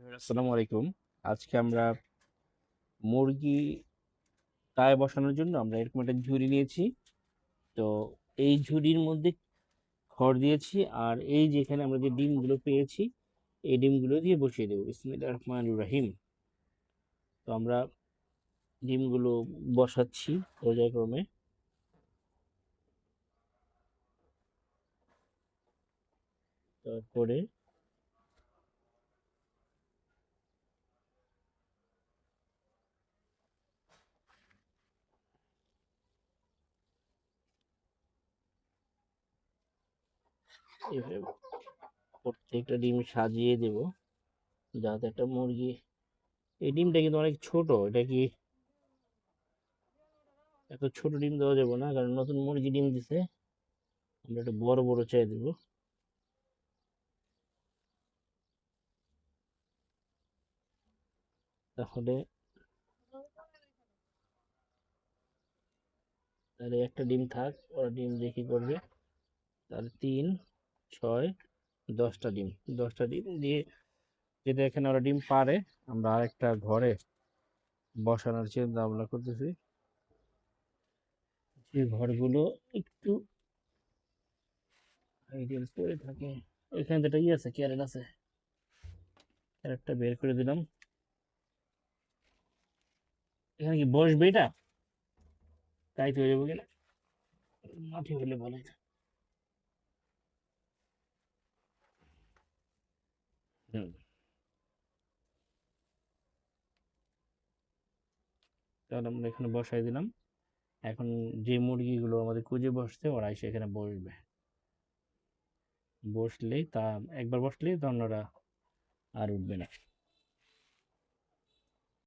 আসসালামু আলাইকুম। আজকে আমরা মুরগি তায় বসানোর জন্য আমরা এরকম একটা ঝুড়ি নিয়েছি। তো এই ঝুড়ির মধ্যে খড় দিয়েছি, আর এই যেখানে আমরা যে ডিমগুলো পেয়েছি এই ডিমগুলো দিয়ে বসিয়ে দেবো। বিসমিল্লাহির রহমানির রহিম। তো আমরা ডিমগুলো বসাচ্ছি পর্যায়ক্রমে। তারপরে এভাবে প্রত্যেকটা ডিম সাজিয়ে দেব, যাতে একটা মুরগি। এই ডিমটা কিন্তু অনেক ছোট, এটা কি এত ছোট ডিম দেওয়া যাবে না, কারণ নতুন মুরগি ডিম দিছে। আমরা একটু বড় বড় চাই দেবো। তাহলে তাহলে একটা ডিম থাক, ওরা ডিম দিয়ে কি করবে। তাহলে 3, 6, 10টা ডিম। 10টা ডিম দিয়ে যেটা এখানে ওরা ডিম পারে, আমরা আরেকটা ঘরে বসানোর চিন্তা ভাবনা করতেছি। যে ঘরগুলো একটু আইডিয়াল পড়ে থাকে, এখানে যেটা আছে, ক্যারেট আছে, ক্যারেটটা বের করে দিলাম। এখানে কি বসবে এটা? তাই তো হয়ে যাবো কিনা, মাটি হলে ভালো হতো। হুম, তাহলে আমরা এখানে বসাই দিলাম। এখন যে মুরগিগুলো আমাদের খুঁজে বসছে ওরা এসে এখানে বসবে। বসলেই তা একবার বসলেই তো অন্যরা আর উঠবে না।